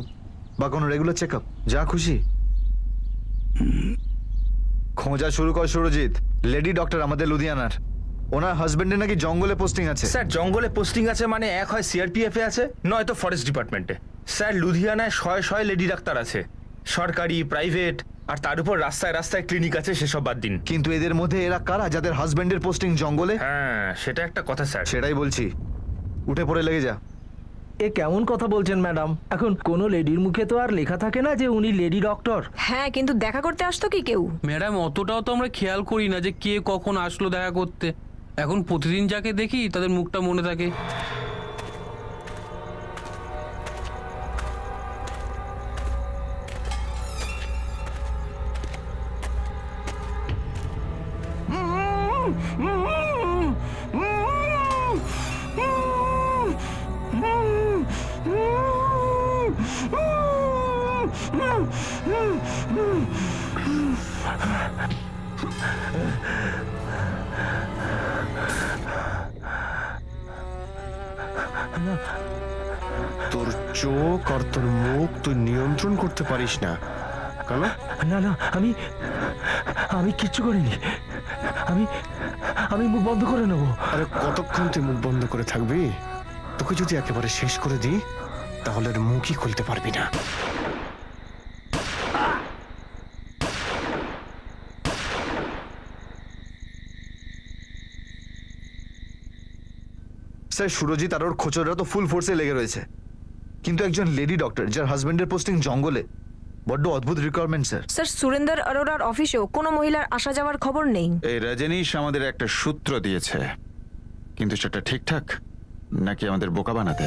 বা কোনো রেগুলার চেক আপ, যা খুশি? খোঁজা শুরু কর সুরজিৎ। লেডি ডক্টর আমাদের লুধিয়ানার, ওনার হাজবেন্ডের নাকি জঙ্গলে পোস্টিং আছে। স্যার জঙ্গলে পোস্টিং আছে মানে এক হয় সিআরপিএফ এ আছে, নয়তো ফরেস্ট ডিপার্টমেন্টে। স্যার লুধিয়ানায় শয়ে লেডি ডাক্তার আছে, সরকারি, প্রাইভেট, আর তার উপর রাস্তায় রাস্তায় ক্লিনিক আছে, সেসব বাদ দিন। কিন্তু এদের মধ্যে এরা কারা যাদের হাজবেন্ডের পোস্টিং জঙ্গলে? হ্যাঁ, সেটা একটা কথা স্যার। সেটাই বলছি, উঠে পড়ে লেগে যা। এ কেমন কথা বলছেন ম্যাডাম? এখন কোনো লেডির মুখে তো আর লেখা থাকে না যে উনি লেডি ডক্টর। হ্যাঁ, কিন্তু দেখা করতে আসতো কি কেউ? ম্যাডাম অতটাও তো আমরা খেয়াল করি না যে কে কখন আসলো দেখা করতে। এখন প্রতিদিন যাকে দেখি তাদের মুখটা মনে থাকে। তোর চোখ আর তোর মুখ তুই নিয়ন্ত্রণ করতে পারিস না কেন? না না, আমি কিচ্ছু করিনি। আমি মুখ বন্ধ করে নেবো। আরে কতক্ষণ তুই মুখ বন্ধ করে থাকবি? তোকে যদি একেবারে শেষ করে দিই তাহলে আর মুখই খুলতে পারবি না। স্যার সুরজিৎ আর ওর খোঁচররা তো ফুল ফোর্সে লেগে রয়েছে, কিন্তু একজন লেডি ডক্টর যার হাজবেন্ডের পোস্টিং জঙ্গলে, বড্ড অদ্ভুত রিকোয়ারমেন্ট স্যার। স্যার সুরেন্দর অরোরার অফিসেও কোনো মহিলার আসা যাওয়ার খবর নেই। এই রজনীশ আমাদের একটা সূত্র দিয়েছে, কিন্তু সেটা ঠিকঠাক নাকি আমাদের বোকা বানাতে?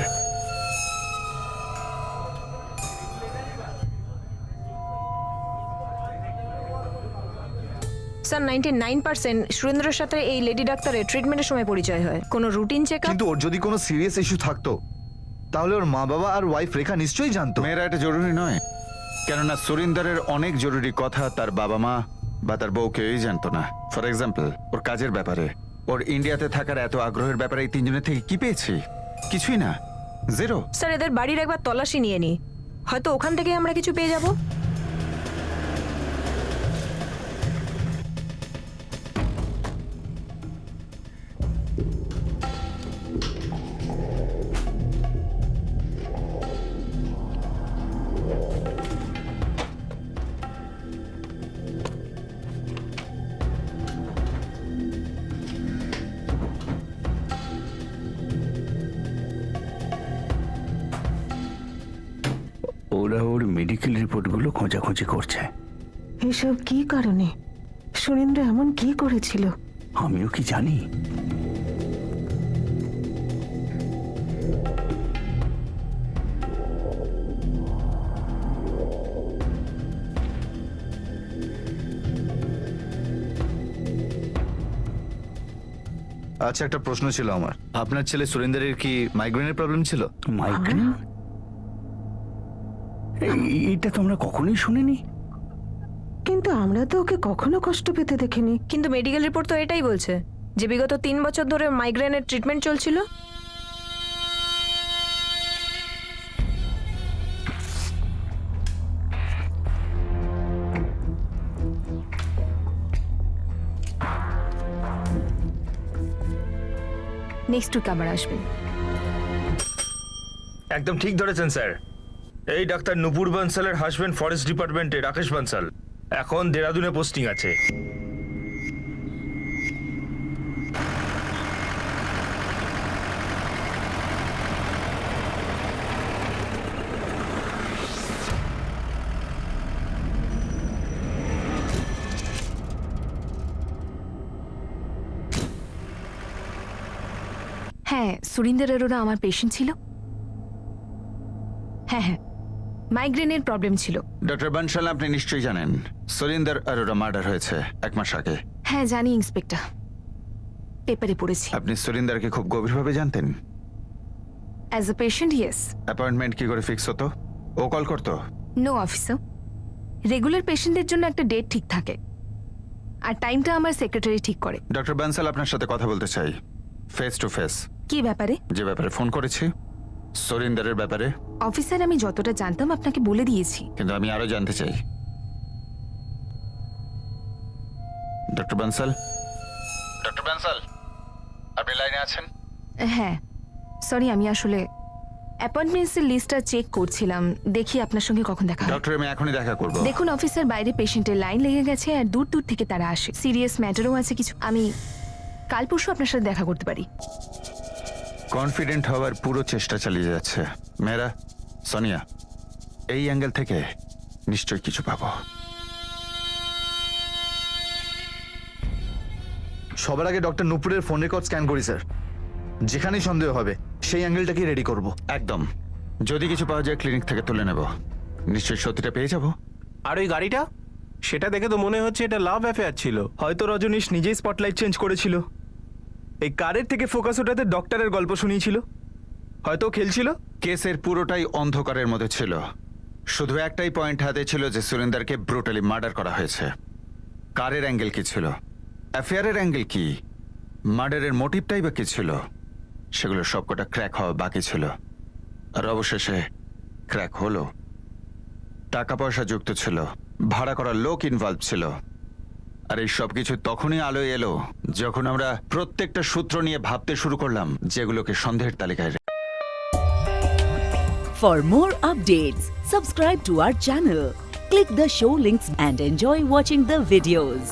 স্যার 99% সুরেন্দ্রের সাথে এই লেডি ডাক্তারের ট্রিটমেন্টের সময় পরিচয় হয়, কোনো রুটিন চেকআপ। কিন্তু ওর যদি কোনো সিরিয়াস ইস্যু থাকতো তাহলে ওর মা বাবা আর ওয়াইফ রেখা নিশ্চয়ই জানতো। মেয়েরা এটা জরুরি নয়, কেননা সুরিন্দরের অনেক জরুরি কথা তার বাবা মা বা তার বউ কেউই জানতো না। ফর এক্সাম্পল, ওর কাজের ব্যাপারে, ওর ইন্ডিয়াতে থাকার এত আগ্রহের ব্যাপারে এই তিনজনের থেকে কি পেয়েছি? কিছুই না, জিরো। স্যার এদের বাড়ির একবার তল্লাশি নিয়ে নি, হয়তো ওখান থেকে আমরা কিছু পেয়ে যাব। ওরা ওর মেডিকেল রিপোর্টগুলো খোঁজাখুঁজি করছে। এসব কি কারণে? সুরেন্দ্র এমন কি করেছিল? আমিও কি জানি। আচ্ছা, একটা প্রশ্ন ছিল আমার। আপনার ছেলে সুরেন্দ্রের কি মাইগ্রেনের প্রবলেম ছিল? মাইগ্রেন? এটা তো আমরা কখনোই শুনিনি। কিন্তু আমরা তো ওকে কখনো কষ্ট পেতে দেখিনি। কিন্তু মেডিকেল রিপোর্ট তো এটাই বলছে যে বিগত 3 বছর ধরে মাইগ্রেনের ট্রিটমেন্ট চলছিল। নেক্সট উইক আবার আসবেন। একদম ঠিক ধরেছেন স্যার। এই ডাক্তার নুপুর বানসালের হাজবেন্ড ফরেস্ট ডিপার্টমেন্টে রাকেশ বানসাল এখন দেরাদুনে পোস্টিং আছে। হ্যাঁ, সুরিন্দর অরোরা আমার পেশেন্ট ছিল। হ্যাঁ, মাইগ্রেনের প্রবলেম ছিল। ডক্টর বানশাল, আপনি নিশ্চয়ই জানেন সুরিন্দর অরোরা মার্ডার হয়েছে 1 মাস আগে। হ্যাঁ জানি ইন্সপেক্টর, পেপারে পড়েছি। আপনি সুরিন্দরকে খুব গভীরভাবে জানতেন? As a patient yes. Appointment কি করে ফিক্স হতো? ও কল করতো? নো অফিসার, রেগুলার পেশেন্টদের জন্য একটা ডেট ঠিক থাকে, আর টাইমটা আমার সেক্রেটারি ঠিক করে। ডক্টর বানসাল, আপনার সাথে কথা বলতে চাই, ফেস টু ফেস। কি ব্যাপারে? যে ব্যাপারে ফোন করেছি, সুরিন্দরের ব্যাপারে। অফিসার, আমি যতটা জানতাম আপনাকে বলে দিয়েছি। কিন্তু আমি আরো জানতে চাই। ডক্টর বানসাল, ডক্টর বানসাল, আপনি লাইনে আছেন? হ্যাঁ, সরি, আমি আসলে অ্যাপয়েন্টমেন্টসের লিস্টটা চেক করছিলাম। দেখি আপনার সঙ্গে কখন দেখা হয়। ডক্টর, আমি এখনই দেখা করব। দেখুন অফিসার, বাইরে পেশেন্টের লাইন লেগে গেছে আর দূর দূর থেকে তারা আসে। সিরিয়াস ম্যাটারও আছে কিছু। আমি কাল পরশু আপনার সাথে দেখা করতে পারি। কনফিডেন্ট হওয়ার পুরো চেষ্টা চালিয়ে যাচ্ছে মেয়েরা। সোনিয়া, এই অ্যাঙ্গেল থেকে নিশ্চয়ই কিছু পাবো। সবার আগে ডক্টর নুপুরের ফোন রেকর্ড স্ক্যান করি স্যার। যেখানেই সন্দেহ হবে সেই অ্যাঙ্গেলটাকে রেডি করব। একদম, যদি কিছু পাওয়া যায় ক্লিনিক থেকে তুলে নেব। নিশ্চয়ই সত্যিটা পেয়ে যাব। আর ওই গাড়িটা, সেটা দেখে তো মনে হচ্ছে এটা লাভ অ্যাফেয়ার ছিল। হয়তো রজনীশ নিজেই স্পটলাইট চেঞ্জ করেছিল। এই কারের থেকে ফোকাস ওঠাতে ডক্টরের গল্প শুনিয়েছিল। হয়তো ও খেলছিল। কেসের পুরোটাই অন্ধকারের মধ্যে ছিল। শুধু একটাই পয়েন্ট হাতে ছিল যে সুরিন্দরকে ব্রুটালি মার্ডার করা হয়েছে। কারের অ্যাঙ্গেল কি ছিল, অ্যাফেয়ারের অ্যাঙ্গেল কি, মার্ডারের মোটিভটাই বা কি ছিল, সেগুলো সবকটা ক্র্যাক হওয়া বাকি ছিল। আর অবশেষে ক্র্যাক হলো। টাকা পয়সা যুক্ত ছিল, ভাড়া করা লোক ইনভলভ ছিল। আর এই সব কিছু তখনই আলোয় এলো যখন আমরা প্রত্যেকটা সূত্র নিয়ে ভাবতে শুরু করলাম, যেগুলোকে সন্দেহের তালিকায়। For more updates, subscribe to our channel, click the show links and enjoy watching the videos.